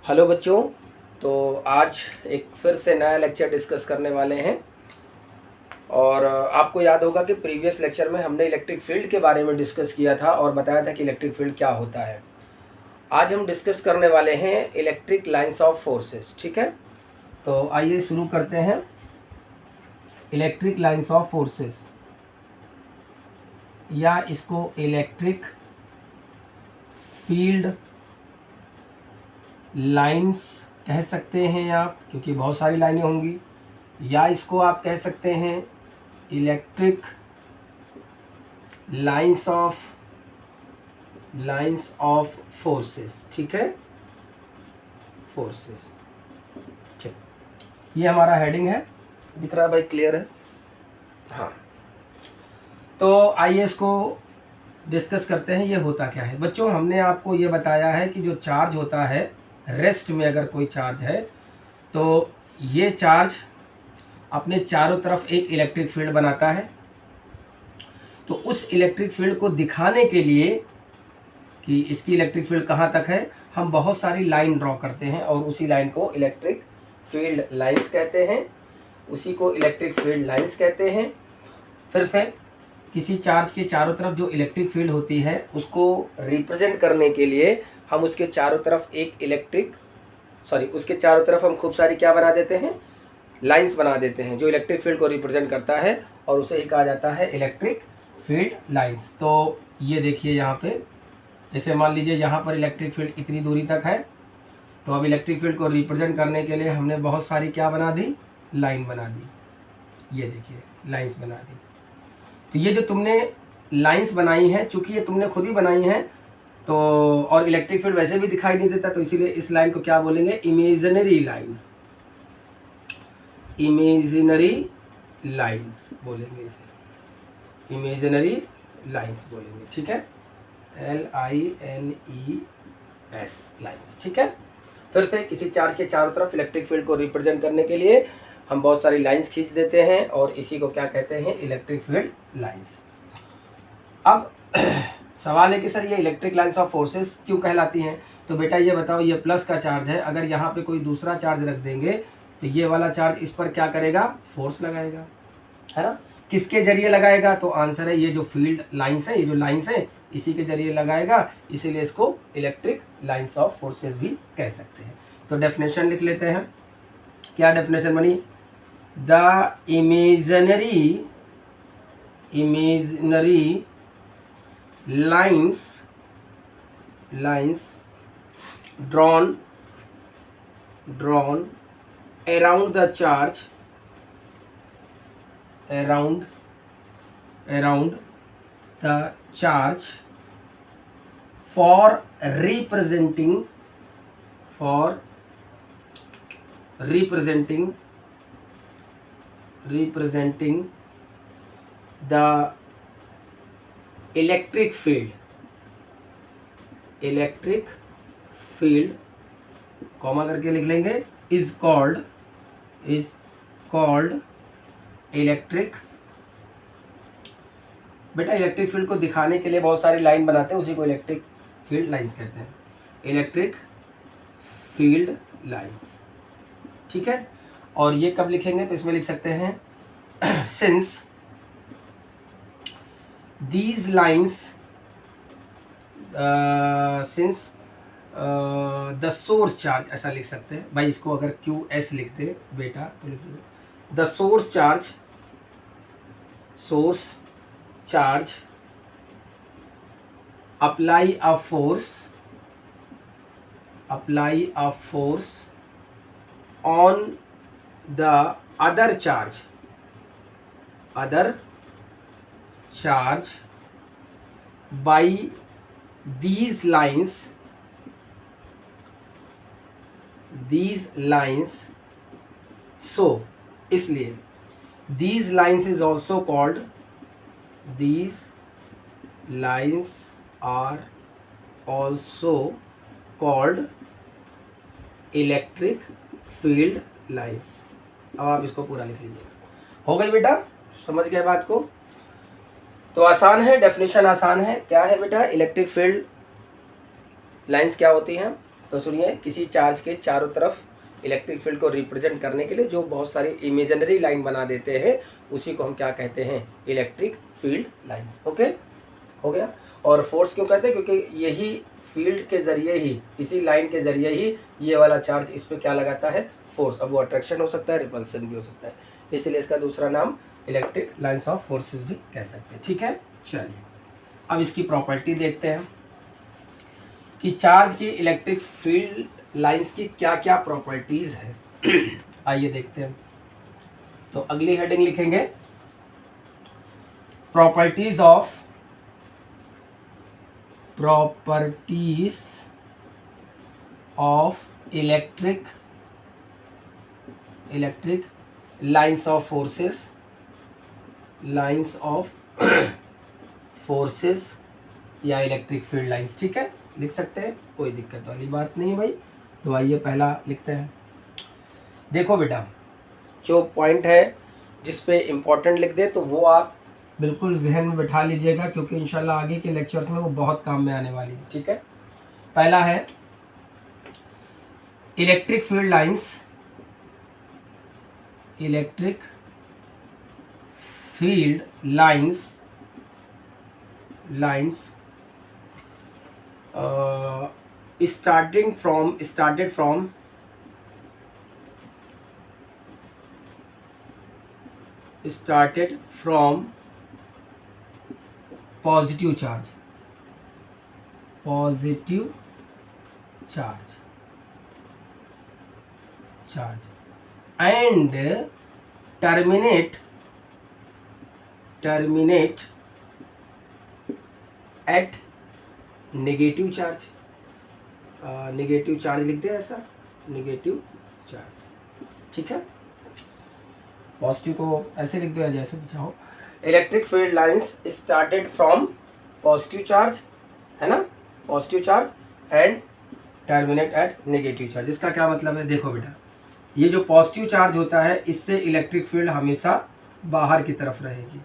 Hello बच्चों। तो आज एक फिर से नया लेक्चर डिस्कस करने वाले हैं। और आपको याद होगा कि प्रीवियस लेक्चर में हमने इलेक्ट्रिक फील्ड के बारे में डिस्कस किया था और बताया था कि इलेक्ट्रिक फील्ड क्या होता है। आज हम डिस्कस करने वाले हैं इलेक्ट्रिक लाइंस ऑफ फोर्सेस। ठीक है, तो आइए शुरू करते हैं। इलेक्ट्रिक लाइंस ऑफ फोर्सेस या इसको इलेक्ट्रिक फील्ड लाइंस कह सकते हैं आप, क्योंकि बहुत सारी लाइनें होंगी। या इसको आप कह सकते हैं इलेक्ट्रिक लाइंस ऑफ फोर्सेस। ठीक है, फोर्सेस। ठीक, ये हमारा हेडिंग है, दिख रहा है भाई? क्लियर है? हाँ, तो आइए इसको डिस्कस करते हैं। ये होता क्या है बच्चों? हमने आपको ये बताया है कि जो चार्ज होता है, रेस्ट में अगर कोई चार्ज है तो ये चार्ज अपने चारों तरफ एक इलेक्ट्रिक फील्ड बनाता है। तो उस इलेक्ट्रिक फील्ड को दिखाने के लिए कि इसकी इलेक्ट्रिक फील्ड कहाँ तक है, हम बहुत सारी लाइन ड्रॉ करते हैं और उसी लाइन को इलेक्ट्रिक फील्ड लाइंस कहते हैं। उसी को इलेक्ट्रिक फील्ड लाइंस कहते हैं। फिर से, किसी चार्ज के चारों तरफ जो इलेक्ट्रिक फील्ड होती है उसको रिप्रेजेंट करने के लिए हम उसके चारों तरफ उसके चारों तरफ हम खूब सारी क्या बना देते हैं? लाइंस बना देते हैं जो इलेक्ट्रिक फील्ड को रिप्रेजेंट करता है, और उसे ही कहा जाता है इलेक्ट्रिक फील्ड लाइंस। तो ये देखिए यहाँ पे, जैसे मान लीजिए यहाँ पर इलेक्ट्रिक फील्ड इतनी दूरी तक है, तो अब इलेक्ट्रिक फील्ड को रिप्रेजेंट करने के लिए हमने बहुत सारी क्या बना दी? लाइन बना दी। ये देखिए, लाइंस बना दी। तो ये जो तुमने लाइंस बनाई हैं, चूंकि ये तुमने खुद ही बनाई हैं, तो और इलेक्ट्रिक फील्ड वैसे भी दिखाई नहीं देता, तो इसीलिए इस लाइन को क्या बोलेंगे? Imaginary line. इमेजिनरी लाइंस बोलेंगे इसे, इमेजिनरी लाइंस बोलेंगे। ठीक है, LINES लाइंस। ठीक है, फिर से किसी चार्ज के चारों तरफ इलेक्ट्रिक फील्ड को रिप्रेजेंट करने के लिए हम बहुत सारी लाइंस खींच देते हैं और इसी को क्या कहते हैं? Electric field lines. अब सवाल है कि सर ये इलेक्ट्रिक लाइंस ऑफ फोर्सेस क्यों कहलाती हैं? तो बेटा ये बताओ, ये प्लस का चार्ज है, अगर यहाँ पे कोई दूसरा चार्ज रख देंगे तो ये वाला चार्ज इस पर क्या करेगा? फोर्स लगाएगा, है ना? किसके जरिए लगाएगा? तो आंसर है ये जो फील्ड लाइंस है, ये जो लाइंस है, इसी के जरिए लगाएगा। इसीलिए इसको इलेक्ट्रिक लाइंस ऑफ फोर्सेस भी कह सकते हैं। तो डेफिनेशन लिख लेते हैं। क्या डेफिनेशन बनी? The imaginary lines drawn around the charge for representing the electric field, comma करके लिख लेंगे, is called इलेक्ट्रिक। बेटा इलेक्ट्रिक फील्ड को दिखाने के लिए बहुत सारी लाइन बनाते हैं, उसी को इलेक्ट्रिक फील्ड लाइंस कहते हैं, इलेक्ट्रिक फील्ड लाइंस। ठीक है, और ये कब लिखेंगे? तो इसमें लिख सकते हैं since these lines the source charge, ऐसा लिख सकते हैं भाई। इसको अगर QS लिखते बेटा तो लिखिए the source charge apply a force on the other charge by these lines so, इसलिए these lines are also called electric field lines. अब आप इसको पूरा लिख लीजिए। हो गई बेटा? समझ गए बात को? तो आसान है, डेफिनेशन आसान है। क्या है बेटा? इलेक्ट्रिक फील्ड लाइंस क्या होती हैं? तो सुनिए, किसी चार्ज के चारों तरफ इलेक्ट्रिक फील्ड को रिप्रेजेंट करने के लिए जो बहुत सारी इमेजिनरी लाइन बना देते हैं, उसी को हम क्या कहते हैं, इलेक्ट्रिक फील्ड लाइंस। ओके, हो गया। और फोर्स क्यों कहते हैं, क्योंकि यही फील्ड के जरिए ही, इसी लाइन के जरिए ही ये वाला चार्ज इस पर क्या लगाता है, फोर्स। अब वो अट्रैक्शन हो सकता है, रिपल्सन भी हो सकता है, इसलिए इसका दूसरा नाम इलेक्ट्रिक लाइंस ऑफ फोर्सेस भी कह सकते हैं। ठीक है, चलिए अब इसकी प्रॉपर्टी देखते हैं कि चार्ज की इलेक्ट्रिक फील्ड लाइंस की क्या क्या प्रॉपर्टीज है। आइए देखते हैं। तो अगली हेडिंग लिखेंगे properties of electric lines of forces या इलेक्ट्रिक फील्ड लाइंस। ठीक है, लिख सकते हैं, कोई दिक्कत वाली बात नहीं है भाई। तो आइए पहला लिखते हैं। देखो बेटा, जो पॉइंट है जिस पे इम्पोर्टेंट लिख दे तो वो आप बिल्कुल जहन में बैठा लीजिएगा, क्योंकि इंशाल्लाह आगे के लेक्चर्स में वो बहुत काम में आने वाली है। ठीक है, पहला है electric field lines started from positive charge and terminate at negative charge. Negative charge लिख दे, ऐसा नेगेटिव चार्ज। ठीक है, पॉजिटिव को ऐसे लिख दो या जैसे भी चाहो। Electric field lines started from positive charge, है ना, positive charge and terminate at negative charge. इसका क्या मतलब है, देखो बेटा, ये जो पॉजिटिव चार्ज होता है इससे इलेक्ट्रिक फील्ड हमेशा बाहर की तरफ रहेगी,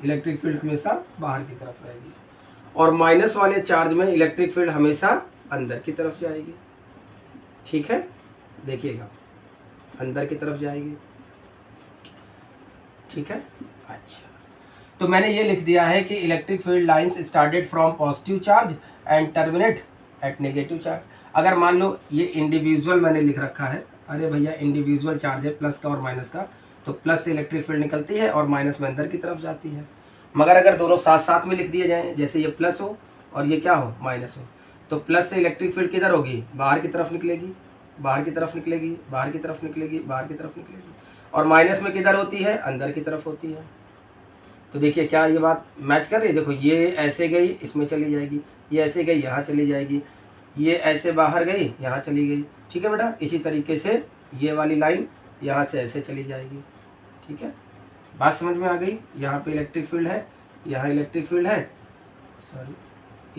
इलेक्ट्रिक फील्ड हमेशा बाहर की तरफ रहेगी। और माइनस वाले चार्ज में इलेक्ट्रिक फील्ड हमेशा अंदर की तरफ जाएगी। ठीक है, देखिएगा, अंदर की तरफ जाएगी। ठीक है, अच्छा, तो मैंने ये लिख दिया है कि electric field lines started from positive charge and terminate at negative charge. अगर मान लो ये इंडिविजुअल मैंने लिख रखा है, अरे भैया इंडिविजुअल चार्ज है प्लस का और माइनस का, तो प्लस से इलेक्ट्रिक फील्ड निकलती है और माइनस में अंदर की तरफ जाती है। मगर अगर दोनों साथ साथ में लिख दिए जाएं, जैसे ये प्लस हो और ये क्या हो, माइनस हो, तो प्लस से इलेक्ट्रिक फील्ड किधर होगी, बाहर की तरफ निकलेगी, और माइनस में किधर होती है, अंदर की तरफ होती है। तो देखिए क्या ये बात मैच कर रही है। देखो ये ऐसे गई, इसमें चली जाएगी, ये ऐसे गई, यहाँ चली जाएगी, ये ऐसे बाहर गई, यहाँ चली गई। ठीक है बेटा, इसी तरीके से ये वाली लाइन यहाँ से ऐसे चली जाएगी। ठीक है, बात समझ में आ गई। यहाँ पे इलेक्ट्रिक फील्ड है, यहाँ इलेक्ट्रिक फील्ड है, सॉरी,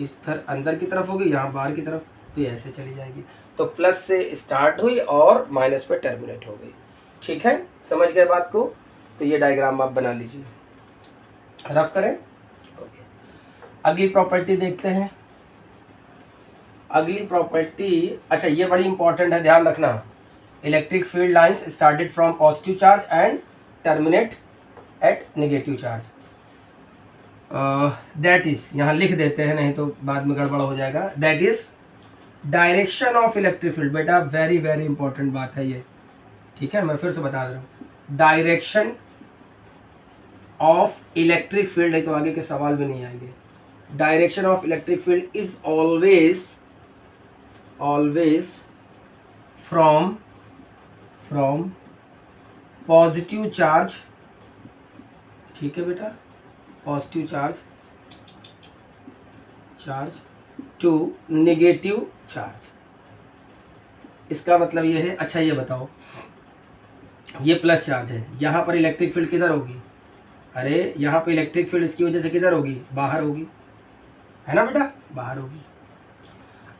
इस तरह अंदर की तरफ होगी, यहाँ बाहर की तरफ, तो ये ऐसे चली जाएगी। तो प्लस से स्टार्ट हुई और माइनस पे टर्मिनेट हो गई। ठीक है, समझ गए बात को। तो ये डायग्राम आप बना लीजिए, रफ करें। ओके, अगली प्रॉपर्टी देखते हैं। अगली प्रॉपर्टी, अच्छा ये बड़ी इंपॉर्टेंट है, ध्यान रखना। Electric field lines started from positive charge and terminate at negative charge. That is, यहाँ लिख देते हैं नहीं तो बाद में गड़बड़ हो जाएगा। That is direction of electric field. बेटा वेरी वेरी इंपॉर्टेंट बात है ये। ठीक है, मैं फिर से बता दे रहा हूँ, डायरेक्शन ऑफ इलेक्ट्रिक फील्ड, नहीं तो आगे के सवाल भी नहीं आएंगे। Direction of electric field is always from positive charge. ठीक है बेटा, positive charge to negative charge. इसका मतलब ये है। अच्छा ये बताओ, ये प्लस चार्ज है, यहाँ पर इलेक्ट्रिक फील्ड किधर होगी, अरे यहाँ पे इलेक्ट्रिक फील्ड इसकी वजह से किधर होगी, बाहर होगी, है ना बेटा, बाहर होगी।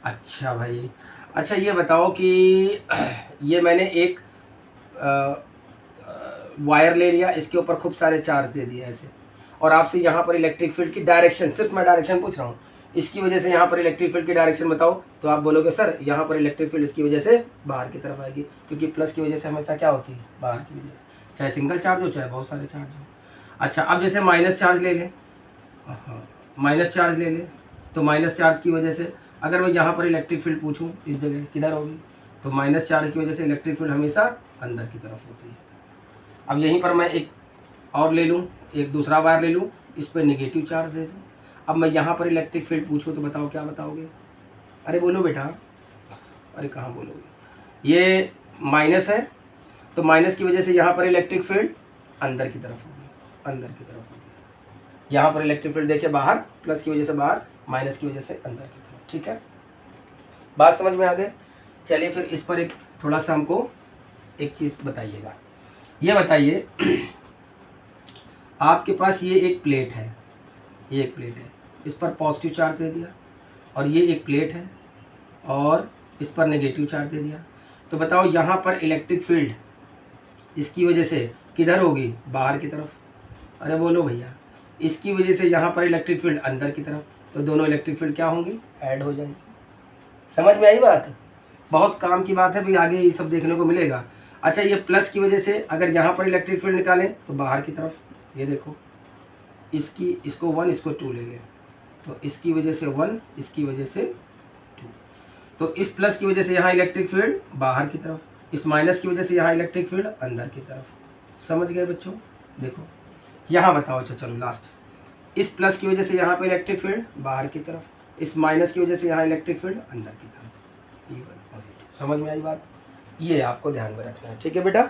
अच्छा भाई, अच्छा ये बताओ कि ये मैंने एक वायर ले लिया, इसके ऊपर खूब सारे चार्ज दे दिए ऐसे, और आपसे यहाँ पर इलेक्ट्रिक फील्ड की डायरेक्शन, सिर्फ मैं डायरेक्शन पूछ रहा हूँ, इसकी वजह से यहाँ पर इलेक्ट्रिक फील्ड की डायरेक्शन बताओ, तो आप बोलोगे सर यहाँ पर इलेक्ट्रिक फील्ड इसकी वजह से बाहर की तरफ आएगी, क्योंकि प्लस की वजह से हमेशा क्या होती है, बाहर की वजह से, चाहे सिंगल चार्ज हो चाहे बहुत सारे चार्ज हो। अच्छा, अब जैसे माइनस चार्ज ले लें, हाँ माइनस चार्ज ले लें, तो माइनस चार्ज की वजह से अगर मैं यहाँ पर इलेक्ट्रिक फील्ड पूछूँ इस जगह किधर होगी, तो माइनस चार्ज की वजह से इलेक्ट्रिक फील्ड हमेशा अंदर की तरफ होती है। अब यहीं पर मैं एक और ले लूँ, एक दूसरा वायर ले लूँ, इस पर नेगेटिव चार्ज दे दूँ। अब मैं यहाँ पर इलेक्ट्रिक फील्ड पूछूँ तो बताओ क्या बताओगे, अरे बोलो बेटा, अरे कहाँ बोलोगे, ये माइनस है तो माइनस की वजह से यहाँ पर इलेक्ट्रिक फील्ड अंदर की तरफ होगी, अंदर की तरफ होगी। यहाँ पर इलेक्ट्रिक फील्ड देखिए बाहर, प्लस की वजह से बाहर, माइनस की वजह से अंदर की तरफ। ठीक है, बात समझ में आ गई। चलिए फिर इस पर एक थोड़ा सा हमको एक चीज़ बताइएगा, ये बताइए आपके पास ये एक प्लेट है, ये एक प्लेट है, इस पर पॉजिटिव चार्ज दे दिया, और ये एक प्लेट है और इस पर नेगेटिव चार्ज दे दिया, तो बताओ यहाँ पर इलेक्ट्रिक फील्ड इसकी वजह से किधर होगी, बाहर की तरफ। अरे बोलो भैया, इसकी वजह से यहाँ पर इलेक्ट्रिक फील्ड अंदर की तरफ, तो दोनों इलेक्ट्रिक फील्ड क्या होंगी, ऐड हो जाएंगी। समझ में आई बात, बहुत काम की बात है भाई, आगे ये सब देखने को मिलेगा। अच्छा, ये प्लस की वजह से अगर यहाँ पर इलेक्ट्रिक फील्ड निकालें तो बाहर की तरफ, ये देखो इसको 1 इसको 2 ले लें, तो इसकी वजह से 1 इसकी वजह से 2, तो इस प्लस की वजह से यहाँ इलेक्ट्रिक फील्ड बाहर की तरफ, इस माइनस की वजह से यहाँ इलेक्ट्रिक फील्ड अंदर की तरफ। समझ गए बच्चों, देखो यहाँ बताओ। अच्छा चलो लास्ट, इस प्लस की वजह से यहाँ पे इलेक्ट्रिक फील्ड बाहर की तरफ, इस माइनस की वजह से यहाँ इलेक्ट्रिक फील्ड अंदर की तरफ, इवन पॉजिटिव। समझ में आई बात, ये आपको ध्यान में रखना है। ठीक है बेटा,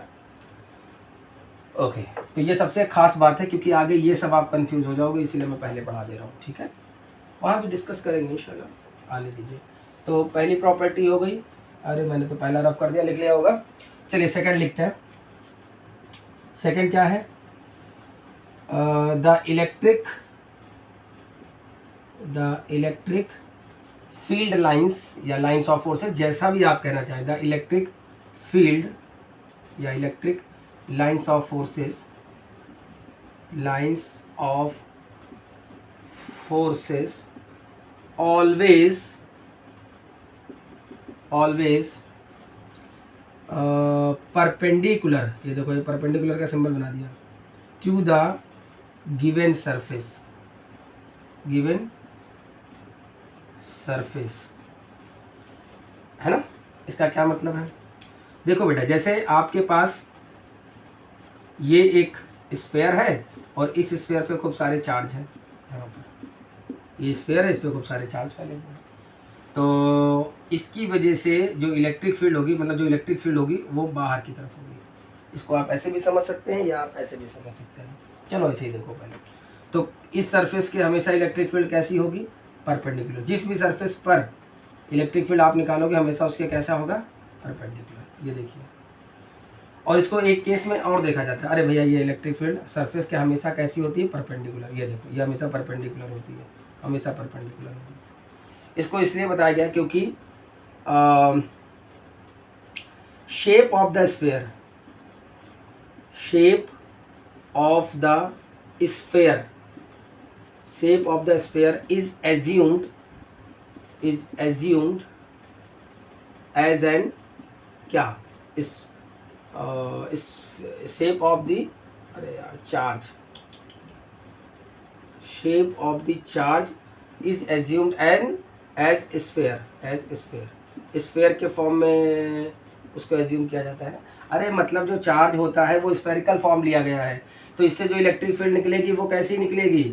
ओके। तो ये सबसे खास बात है, क्योंकि आगे ये सब आप कंफ्यूज हो जाओगे, इसीलिए मैं पहले पढ़ा दे रहा हूँ। ठीक है, वहाँ भी डिस्कस करेंगे इंशाल्लाह, आने दीजिए। तो पहली प्रॉपर्टी हो गई, अरे मैंने तो पहला रफ कर दिया, लिख लिया होगा। चलिए सेकंड लिखते हैं। सेकंड क्या है, द इलेक्ट्रिक फील्ड लाइंस या लाइंस ऑफ फोर्सेस, जैसा भी आप कहना चाहें, द इलेक्ट्रिक फील्ड या electric lines of forces, lines of forces always perpendicular, ये देखो ये परपेंडिकुलर का सिंबल बना दिया, to the given surface, given surface, है ना। इसका क्या मतलब है, देखो बेटा, जैसे आपके पास ये एक स्फीयर है और इस स्फीयर पे खूब सारे चार्ज हैं, यहाँ पर ये स्फीयर है, इस पर खूब सारे चार्ज फैले हुए हैं, तो इसकी वजह से जो इलेक्ट्रिक फील्ड होगी, मतलब जो इलेक्ट्रिक फील्ड होगी वो बाहर की तरफ होगी। इसको आप ऐसे भी समझ सकते हैं या आप ऐसे भी समझ सकते हैं। चलो ऐसे ही देखो पहले, तो इस सरफेस के हमेशा इलेक्ट्रिक फील्ड कैसी होगी, परपेंडिकुलर। जिस भी सरफेस पर इलेक्ट्रिक फील्ड आप निकालोगे हमेशा उसके कैसा होगा, परपेंडिकुलर। ये देखिए, और इसको एक केस में और देखा जाता है, अरे भैया ये इलेक्ट्रिक फील्ड सरफेस के हमेशा कैसी होती है, परपेंडिकुलर। ये देखो ये हमेशा परपेंडिकुलर होती है, हमेशा परपेंडिकुलर होती है। इसको इसलिए बताया गया क्योंकि shape of the sphere, shape of the sphere, shape of the sphere is assumed as an क्या, इस शेप ऑफ द, अरे यार charge, shape of the charge is assumed as sphere, sphere के फॉर्म में उसको एज्यूम किया जाता है। अरे मतलब जो चार्ज होता है वो स्फेरिकल फॉर्म लिया गया है, तो इससे जो इलेक्ट्रिक फील्ड निकलेगी वो कैसी निकलेगी,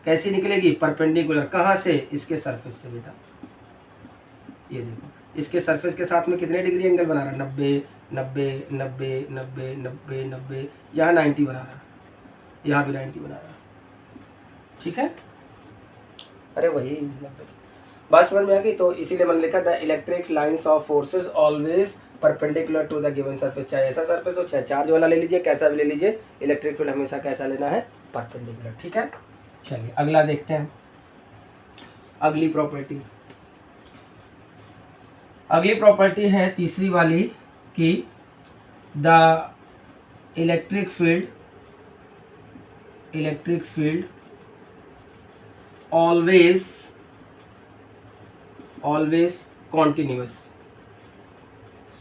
कैसी निकलेगी, परपेंडिकुलर। कहाँ से, इसके सरफेस से बेटा। ये देखो इसके सरफेस के साथ में कितने डिग्री एंगल बना रहा है, 90 90 90 90 90 90, यहाँ 90 बना रहा, यहाँ भी 90 बना रहा। ठीक है, अरे वही 90। बात समझ में आ गई। तो इसीलिए मैंने लिखा the electric lines of forces always perpendicular to the given surface, चाहे ऐसा सरफेस हो चाहे चार्ज वाला ले लीजिए, कैसा भी ले लीजिए, इलेक्ट्रिक फील्ड हमेशा कैसा लेना है, परपेंडिकुलर। ठीक है, चलिए अगला देखते हैं, अगली प्रॉपर्टी। अगली प्रॉपर्टी है तीसरी वाली कि the electric field always always continuous,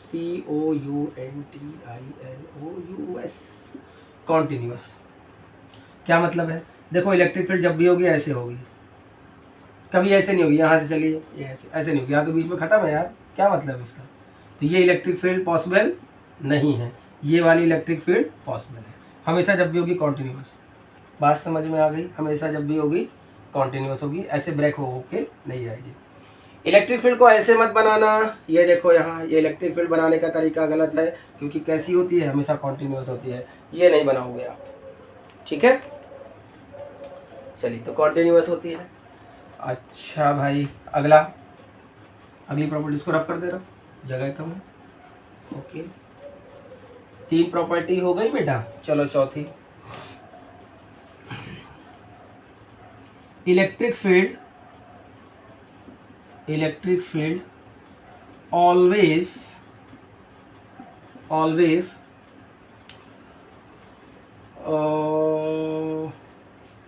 COUNTINOUS, continuous. क्या मतलब है? देखो इलेक्ट्रिक फील्ड जब भी होगी ऐसे होगी, कभी ऐसे नहीं होगी यहाँ से चलिए ये ऐसे नहीं होगी, यहाँ तो बीच में ख़त्म है यार, क्या मतलब है इसका? तो ये इलेक्ट्रिक फील्ड पॉसिबल नहीं है, ये वाली इलेक्ट्रिक फील्ड पॉसिबल है। हमेशा जब भी होगी कॉन्टिन्यूस। बात समझ में आ गई? हमेशा जब भी होगी कॉन्टिन्यूस होगी, ऐसे ब्रेक हो के नहीं आएगी। इलेक्ट्रिक फील्ड को ऐसे मत बनाना, ये देखो यहाँ ये इलेक्ट्रिक फील्ड बनाने का तरीका गलत है, क्योंकि कैसी होती है? हमेशा कॉन्टिन्यूस होती है, ये नहीं बनाओगे आप, ठीक है? चलिए, तो कॉन्टिन्यूस होती है। अच्छा भाई, अगली प्रॉपर्टीज को रफ कर दे रहा हूँ, जगह कम है। ओके, 3 प्रॉपर्टी हो गई बेटा, चलो चौथी। Electric field always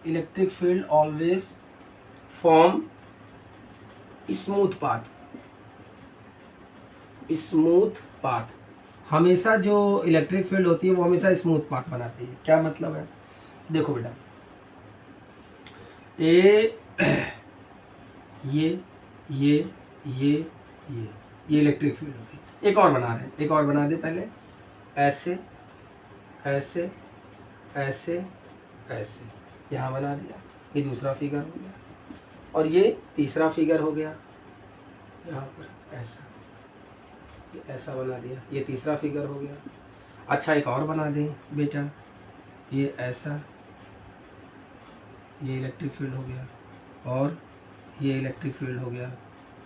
electric field always form smooth path. हमेशा जो इलेक्ट्रिक फील्ड होती है वो हमेशा स्मूथ पाथ बनाती है। क्या मतलब है? देखो बेटा, ये इलेक्ट्रिक फील्ड होगी। एक और बना रहे हैं, एक और बना दे पहले, ऐसे ऐसे ऐसे ऐसे, यहाँ बना दिया, ये दूसरा फिगर हो गया, और ये तीसरा फिगर हो गया, यहाँ पर ऐसा, ये ऐसा बना दिया, ये तीसरा फिगर हो गया। अच्छा, एक और बना दें बेटा, ये ऐसा, ये इलेक्ट्रिक फील्ड हो गया, और ये इलेक्ट्रिक फील्ड हो गया,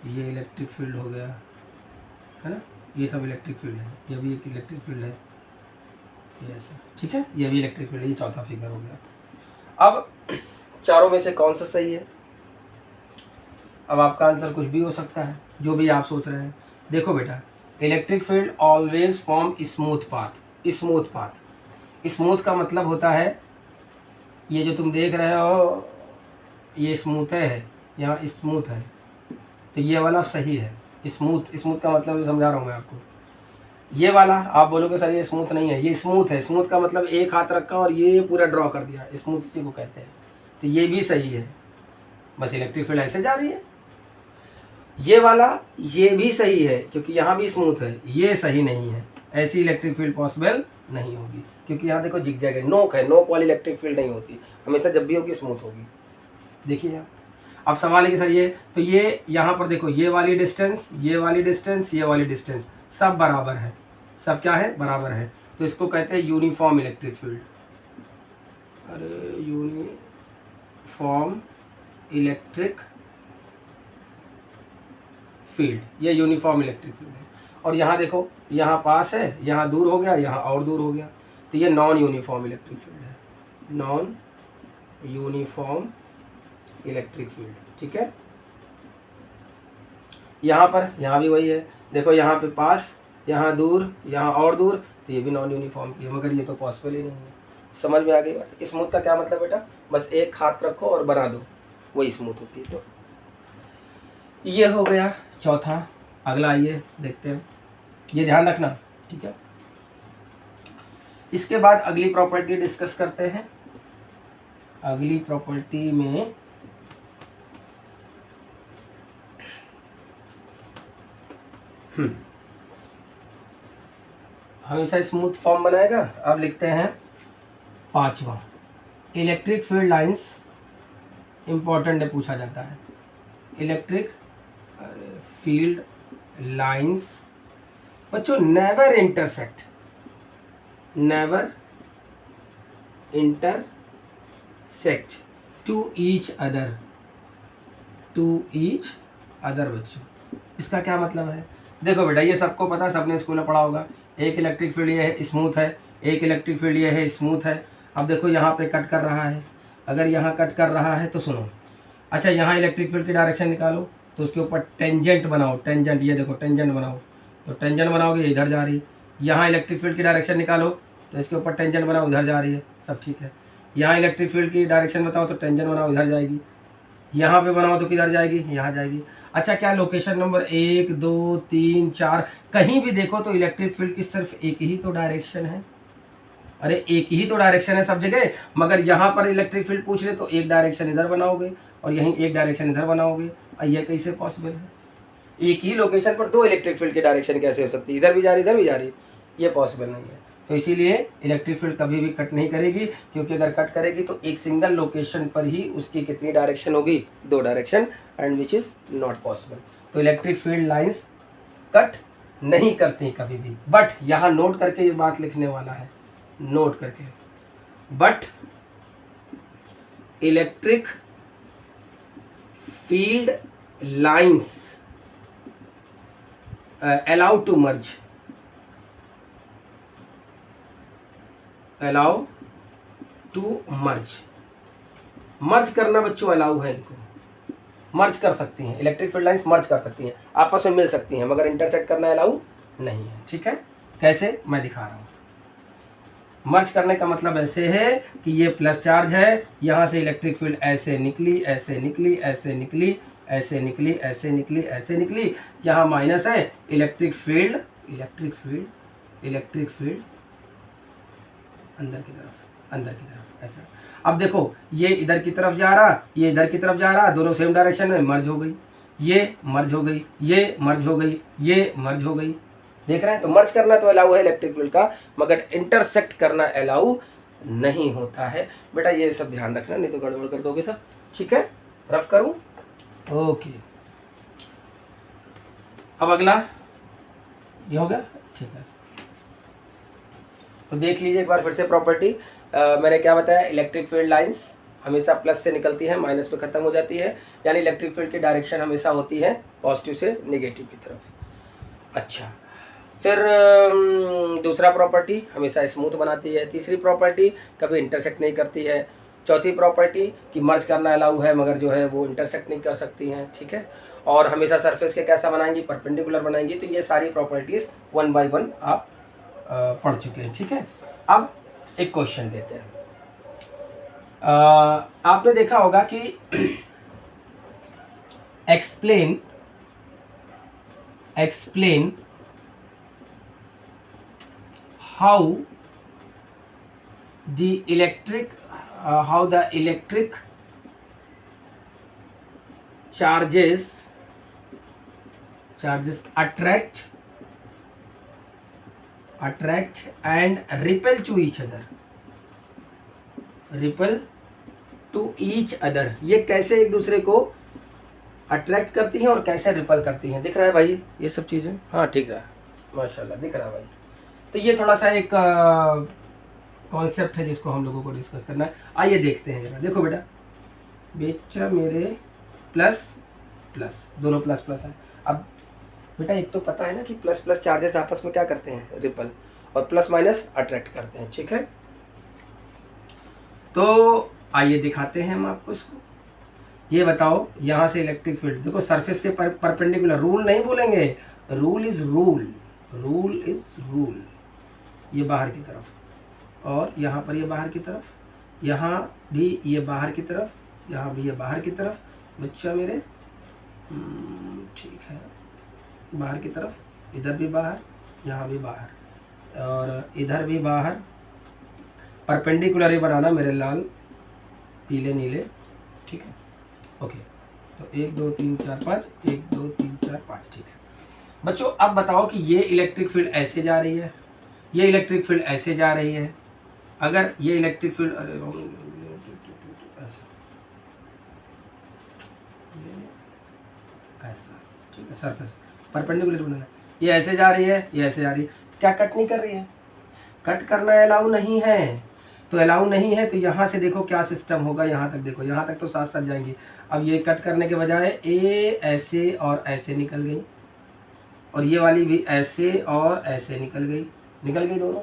ये इलेक्ट्रिक फील्ड हो गया, है ना? ये सब इलेक्ट्रिक फील्ड है, ये भी एक इलेक्ट्रिक फील्ड है, ये ऐसा, ठीक है? ये भी इलेक्ट्रिक फील्ड है, ये चौथा फिगर हो गया। अब चारों में से कौन सा सही है? अब आपका आंसर कुछ भी हो सकता है, जो भी आप सोच रहे हैं। देखो बेटा, electric field always form smooth path. Smooth का मतलब होता है, ये जो तुम देख रहे हो ये स्मूथ है, यहाँ स्मूथ है, तो ये वाला सही है। स्मूथ का मतलब जो समझा रहा हूँ मैं आपको, ये वाला आप बोलोगे सर ये स्मूथ नहीं है, ये स्मूथ है। स्मूथ का मतलब एक हाथ रखा और ये पूरा ड्रॉ कर दिया, स्मूथ इसी को कहते हैं। तो ये भी सही है, बस इलेक्ट्रिक फील्ड ऐसे जा रही है। ये वाला ये भी सही है, क्योंकि यहाँ भी स्मूथ है, ये सही नहीं है, ऐसी इलेक्ट्रिक फील्ड पॉसिबल नहीं होगी, क्योंकि यहाँ देखो जिगजैग है, नोक है, नोक वाली इलेक्ट्रिक फील्ड नहीं होती, हमेशा जब भी होगी स्मूथ होगी। देखिए यहाँ अब सवाल है कि सर ये, तो ये यहाँ पर देखो, ये वाली डिस्टेंस, ये वाली डिस्टेंस, ये वाली डिस्टेंस सब बराबर है, सब क्या है? बराबर है। तो इसको कहते हैं यूनिफॉर्म इलेक्ट्रिक फील्ड। अरे यूनिफॉर्म इलेक्ट्रिक फील्ड, ये यूनिफॉर्म इलेक्ट्रिक फील्ड है। और यहाँ देखो, यहाँ पास है, यहाँ दूर हो गया, यहाँ और दूर हो गया, तो ये नॉन यूनिफॉर्म इलेक्ट्रिक फील्ड है, नॉन यूनिफॉर्म इलेक्ट्रिक फील्ड, ठीक है? यहाँ पर, यहाँ भी वही है, देखो यहाँ पे पास, यहाँ दूर, यहाँ और दूर, तो ये भी नॉन यूनिफॉर्म की है, मगर ये तो पॉसिबल ही नहीं है। समझ में आ गई बात? स्मूथ का क्या मतलब बेटा? बस एक हाथ रखो और बना दो, वही स्मूथ होती है। तो ये हो गया चौथा। अगला आइए देखते हैं, ये ध्यान रखना, ठीक है? इसके बाद अगली प्रॉपर्टी डिस्कस करते हैं। अगली प्रॉपर्टी में हमेशा स्मूथ फॉर्म बनाएगा। अब लिखते हैं 5वां, इलेक्ट्रिक फील्ड लाइंस इंपॉर्टेंट है, पूछा जाता है। इलेक्ट्रिक फील्ड लाइंस बच्चों never intersect to each other बच्चों, इसका क्या मतलब है? देखो बेटा, ये सबको पता है, सबने स्कूल में पढ़ा होगा। एक इलेक्ट्रिक फील्ड ये है स्मूथ है, एक इलेक्ट्रिक फील्ड ये है स्मूथ है। अब देखो यहाँ पे कट कर रहा है, अगर यहाँ कट कर रहा है तो सुनो, अच्छा यहाँ इलेक्ट्रिक फील्ड की डायरेक्शन निकालो, तो उसके ऊपर टेंजेंट बनाओ, टेंजेंट, ये देखो टेंजेंट बनाओ, तो टेंजेंट बनाओगे इधर जा रही है। यहाँ इलेक्ट्रिक फील्ड की डायरेक्शन निकालो, तो इसके ऊपर टेंजेंट बनाओ, इधर जा रही है, सब ठीक है। यहाँ इलेक्ट्रिक फील्ड की डायरेक्शन बताओ, तो टेंजेंट बनाओ, इधर जाएगी। यहाँ पे बनाओ तो किधर जाएगी? यहाँ जाएगी। अच्छा, क्या लोकेशन नंबर 1 2 3 4 कहीं भी देखो तो इलेक्ट्रिक फील्ड की सिर्फ एक ही तो डायरेक्शन है। अरे एक ही तो डायरेक्शन है सब जगह, मगर यहाँ पर इलेक्ट्रिक फील्ड पूछ रहे तो एक डायरेक्शन इधर बनाओगे और यहीं एक डायरेक्शन इधर बनाओगे। ये कैसे पॉसिबल है? एक ही लोकेशन पर दो इलेक्ट्रिक फील्ड की डायरेक्शन कैसे हो सकती है? इधर भी जा रही इधर भी जा रही, ये पॉसिबल नहीं है। तो इसीलिए इलेक्ट्रिक फील्ड कभी भी कट नहीं करेगी, क्योंकि अगर कट करेगी तो एक सिंगल लोकेशन पर ही उसकी कितनी डायरेक्शन होगी? दो direction, and which is not possible. तो इलेक्ट्रिक फील्ड लाइंस कट नहीं करती कभी भी। बट यहाँ नोट करके ये बात लिखने वाला है, नोट करके, but electric field lines allow to merge, allow to merge, मर्ज करना बच्चों अलाउ है, इनको मर्ज कर सकती हैं, इलेक्ट्रिक फील्ड लाइंस मर्ज कर सकती हैं, आपस में मिल सकती हैं, मगर इंटरसेक्ट करना अलाउ नहीं है। ठीक है, कैसे मैं दिखा रहा हूँ। मर्ज करने का मतलब ऐसे है कि ये प्लस चार्ज है, यहाँ से इलेक्ट्रिक फील्ड ऐसे निकली, ऐसे निकली, ऐसे निकली, ऐसे निकली, ऐसे निकली, ऐसे निकली, यहाँ माइनस है, इलेक्ट्रिक फील्ड अंदर की तरफ ऐसा। अब देखो ये इधर की तरफ जा रहा, ये इधर की तरफ जा रहा, दोनों सेम डायरेक्शन में, मर्ज हो गई, ये मर्ज हो गई, ये मर्ज हो गई, ये मर्ज हो गई। देख रहे हैं? तो मर्ज करना तो अलाउ है इलेक्ट्रिक फील्ड का, मगर इंटरसेक्ट करना अलाउ नहीं होता है। बेटा ये सब ध्यान रखना, नहीं तो गड़बड़ कर दोगे सब। ठीक है, रफ करूं? ओके, अब अगला ये हो गया। ठीक है, तो देख लीजिए एक बार फिर से प्रॉपर्टी। मैंने क्या बताया? इलेक्ट्रिक फील्ड लाइंस हमेशा प्लस से निकलती है, माइनस पे ख़त्म हो जाती है, यानी इलेक्ट्रिक फील्ड की डायरेक्शन हमेशा होती है पॉजिटिव से नेगेटिव की तरफ। अच्छा, फिर दूसरा प्रॉपर्टी हमेशा स्मूथ बनाती है। तीसरी प्रॉपर्टी कभी इंटरसेक्ट नहीं करती है। चौथी प्रॉपर्टी कि मर्ज करना अलाउ है, मगर जो है वो इंटरसेक्ट नहीं कर सकती हैं। ठीक है, और हमेशा सरफेस के कैसा बनाएंगी? परपेंडिकुलर बनाएंगी। तो ये सारी प्रॉपर्टीज़ 1 बाय 1 आप पढ़ चुके हैं। ठीक है, अब एक क्वेश्चन देते हैं। आपने देखा होगा कि explain how the electric charges attract and repel to each other। ये कैसे एक दूसरे को अट्रैक्ट करती हैं और कैसे रिपल करती हैं? दिख रहा है भाई ये सब चीज़ें? हाँ ठीक रहा है, माशाल्लाह दिख रहा है भाई। तो ये थोड़ा सा एक कॉन्सेप्ट है जिसको हम लोगों को डिस्कस करना है। आइए देखते हैं जरा। देखो बेटा मेरे प्लस दोनों प्लस है। अब बेटा एक तो पता है ना कि प्लस चार्जेस आपस में क्या करते हैं? रिपल, और प्लस माइनस अट्रैक्ट करते हैं। ठीक है, तो आइए दिखाते हैं हम आपको इसको। ये बताओ, यहाँ से इलेक्ट्रिक फील्ड देखो, सरफेस के परपेंडिकुलर, रूल नहीं बोलेंगे, रूल इज रूल, ये बाहर की तरफ, और यहाँ पर ये बाहर की तरफ, यहाँ भी ये बाहर की तरफ, यहाँ भी ये बाहर की तरफ। बच्चा मेरे ठीक है, बाहर की तरफ, इधर भी बाहर, यहाँ भी बाहर, और इधर भी बाहर। परपेंडिकुलर ही बनाना मेरे लाल पीले नीले। ठीक है, ओके। तो 1 2 3 4 5, 1 2 3 4 5। ठीक है बच्चों, अब बताओ कि ये इलेक्ट्रिक फील्ड ऐसे जा रही है, ये इलेक्ट्रिक फील्ड ऐसे जा रही है। अगर ये इलेक्ट्रिक फील्ड ऐसा, ठीक है, सरफेस परपेंडिकुलर बनाना, ये ऐसे जा रही है, ये ऐसे जा रही है, क्या कट नहीं कर रही है? कट करना अलाउ नहीं है। तो अलाउ नहीं है, तो यहाँ से देखो क्या सिस्टम होगा। यहाँ तक देखो, यहाँ तक तो साथ साथ जाएंगी। अब ये कट करने के बजाय ए ऐसे और ऐसे निकल गई, और ये वाली भी ऐसे और ऐसे निकल गई, दोनों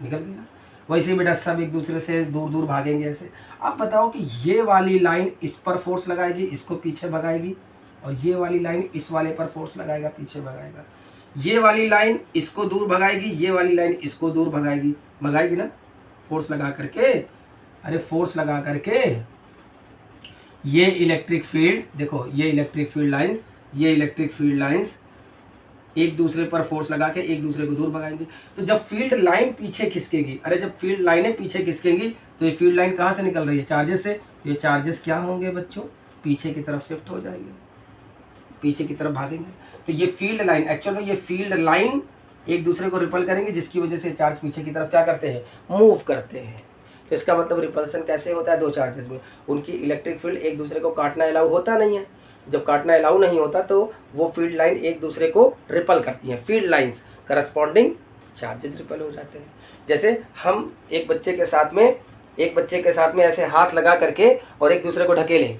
निकल गई ना। वैसे बेटा सब एक दूसरे से दूर दूर भागेंगे ऐसे। अब बताओ कि ये वाली लाइन इस पर फोर्स लगाएगी, इसको पीछे भगाएगी, और ये वाली लाइन इस वाले पर फोर्स लगाएगा, पीछे भगाएगा। ये वाली लाइन इसको दूर भगाएगी, ये वाली लाइन इसको दूर भगाएगी ना, फोर्स लगा करके। अरे फोर्स लगा करके ये इलेक्ट्रिक फील्ड देखो, ये इलेक्ट्रिक फील्ड लाइंस ये इलेक्ट्रिक फील्ड लाइंस एक दूसरे पर फोर्स लगा के एक दूसरे को दूर भगाएंगे। तो जब फील्ड लाइन पीछे खिसकेगी, अरे जब फील्ड लाइनें पीछे खिसकेंगी तो ये फील्ड लाइन कहाँ से निकल रही है? चार्जेस से। ये चार्जेस क्या होंगे बच्चों? पीछे की तरफ शिफ्ट हो जाएंगे, पीछे की तरफ भागेंगे। तो ये फील्ड लाइन, एक्चुअल में ये फील्ड लाइन एक दूसरे को रिपल करेंगे, जिसकी वजह से चार्ज पीछे की तरफ क्या करते हैं? मूव करते हैं। तो इसका मतलब रिपल्सन कैसे होता है? दो चार्जेस में उनकी इलेक्ट्रिक फील्ड एक दूसरे को काटना अलाउ होता नहीं है। जब काटना अलाउ नहीं होता तो वो फील्ड लाइन एक दूसरे को रिपल करती हैं। Field lines corresponding charges ripple हो जाते हैं। जैसे हम एक बच्चे के साथ में ऐसे हाथ लगा करके और एक दूसरे को ढकेलें,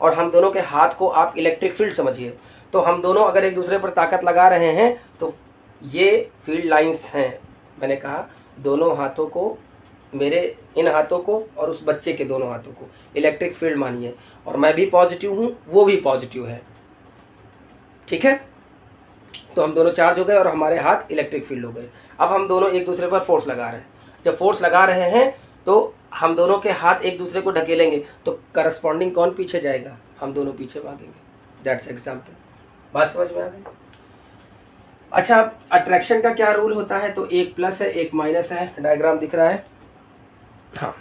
और हम दोनों के हाथ को आप इलेक्ट्रिक फील्ड समझिए। तो हम दोनों अगर एक दूसरे पर ताकत लगा रहे हैं तो ये फील्ड लाइंस हैं। मैंने कहा दोनों हाथों को, मेरे इन हाथों को और उस बच्चे के दोनों हाथों को इलेक्ट्रिक फील्ड मानिए, और मैं भी पॉजिटिव हूँ, वो भी पॉजिटिव है, ठीक है। तो हम दोनों चार्ज हो गए और हमारे हाथ इलेक्ट्रिक फील्ड हो गए। अब हम दोनों एक दूसरे पर फोर्स लगा रहे हैं। जब फोर्स लगा रहे हैं तो हम दोनों के हाथ एक दूसरे को ढकेलेंगे, तो करस्पॉन्डिंग कौन पीछे जाएगा? हम दोनों पीछे भागेंगे। That's example. बात समझ में आ गई? अच्छा, अट्रैक्शन का क्या रूल होता है? तो एक प्लस है एक माइनस है, डायग्राम दिख रहा है। हाँ,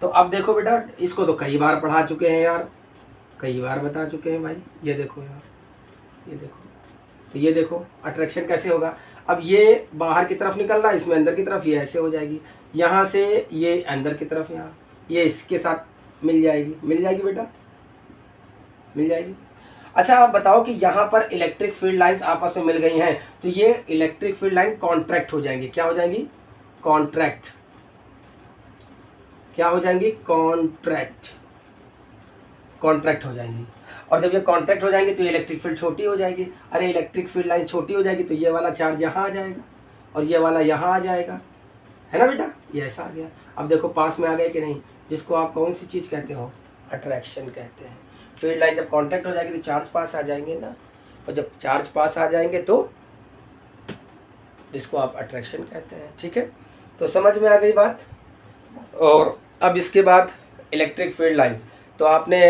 तो अब देखो बेटा, इसको तो कई बार पढ़ा चुके हैं यार, कई बार बता चुके हैं भाई। ये देखो यार, ये देखो, तो ये देखो अट्रैक्शन कैसे होगा। अब ये बाहर की तरफ निकल रहा है, इसमें अंदर की तरफ, ये ऐसे हो जाएगी। यहाँ से ये अंदर की तरफ, यहाँ ये इसके साथ मिल जाएगी बेटा, मिल जाएगी। अच्छा, आप बताओ कि यहाँ पर इलेक्ट्रिक फील्ड लाइंस आपस में मिल गई हैं, तो ये इलेक्ट्रिक फील्ड लाइन कॉन्ट्रैक्ट हो जाएंगी। क्या हो जाएंगी? कॉन्ट्रैक्ट। क्या हो जाएंगी? कॉन्ट्रैक्ट हो जाएंगी। और जब ये कॉन्ट्रैक्ट हो जाएंगे तो ये इलेक्ट्रिक फील्ड छोटी हो जाएगी। अरे इलेक्ट्रिक फील्ड लाइन छोटी हो जाएगी तो ये वाला चार्ज यहाँ आ जाएगा और ये वाला यहाँ आ जाएगा, है ना बेटा? ये ऐसा आ गया। अब देखो पास में आ गए कि नहीं, जिसको आप कौन सी चीज़ कहते हो? अट्रैक्शन कहते हैं। फील्ड लाइन जब कॉन्टैक्ट हो जाएगी तो चार्ज पास आ जाएंगे ना, और जब चार्ज पास आ जाएंगे तो जिसको आप अट्रैक्शन कहते हैं, ठीक है। तो समझ में आ गई बात। और अब इसके बाद इलेक्ट्रिक फील्ड लाइंस, तो आपने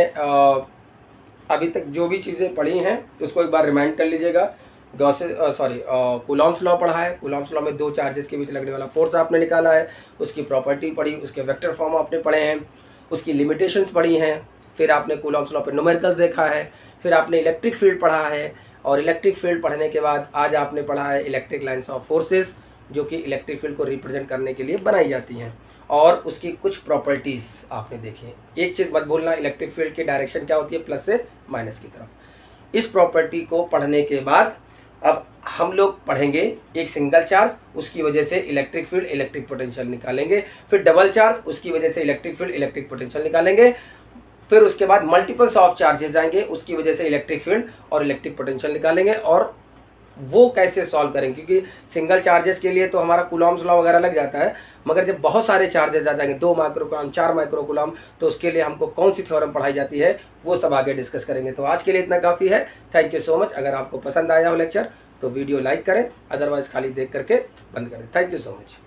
अभी तक जो भी चीज़ें पढ़ी हैं उसको एक बार रिमाइंड कर लीजिएगा। कूलॉम्स लॉ पढ़ा है। कूलॉम्स लॉ में दो चार्जेस के बीच लगने वाला फोर्स आपने निकाला है, उसकी प्रॉपर्टी पढ़ी, उसके वेक्टर फॉर्म आपने पढ़े हैं, उसकी लिमिटेशंस पढ़ी हैं, फिर आपने कूलॉम्स लॉ पे न्यूमेरिकल्स देखा है, फिर आपने इलेक्ट्रिक फील्ड पढ़ा है, और इलेक्ट्रिक फील्ड पढ़ने के बाद आज आपने पढ़ा है इलेक्ट्रिक लाइंस ऑफ फोर्सेस, जो कि इलेक्ट्रिक फील्ड को रिप्रेजेंट करने के लिए बनाई जाती हैं, और उसकी कुछ प्रॉपर्टीज़ आपने देखी हैं। एक चीज़ मत भूलना, इलेक्ट्रिक फील्ड की डायरेक्शन क्या होती है? प्लस से माइनस की तरफ। इस प्रॉपर्टी को पढ़ने के बाद अब हम लोग पढ़ेंगे एक सिंगल चार्ज, उसकी वजह से इलेक्ट्रिक फील्ड इलेक्ट्रिक पोटेंशियल निकालेंगे, फिर डबल चार्ज, उसकी वजह से इलेक्ट्रिक फील्ड इलेक्ट्रिक पोटेंशियल निकालेंगे, फिर उसके बाद मल्टीपल्स ऑफ चार्जेस आएंगे, उसकी वजह से इलेक्ट्रिक फील्ड और इलेक्ट्रिक पोटेंशियल निकालेंगे। और वो कैसे सॉल्व करेंगे, क्योंकि सिंगल चार्जेस के लिए तो हमारा कूलॉम्स लॉ वगैरह लग जाता है, मगर जब बहुत सारे चार्जेस आ जाएंगे, 2 माइक्रोकूलम 4 माइक्रोकूलम, तो उसके लिए हमको कौन सी थ्योरम पढ़ाई जाती है वो सब आगे डिस्कस करेंगे। तो आज के लिए इतना काफ़ी है। Thank you so much. अगर आपको पसंद आया हो लेक्चर तो वीडियो लाइक करें, अदरवाइज खाली देख करके बंद करें। Thank you so much.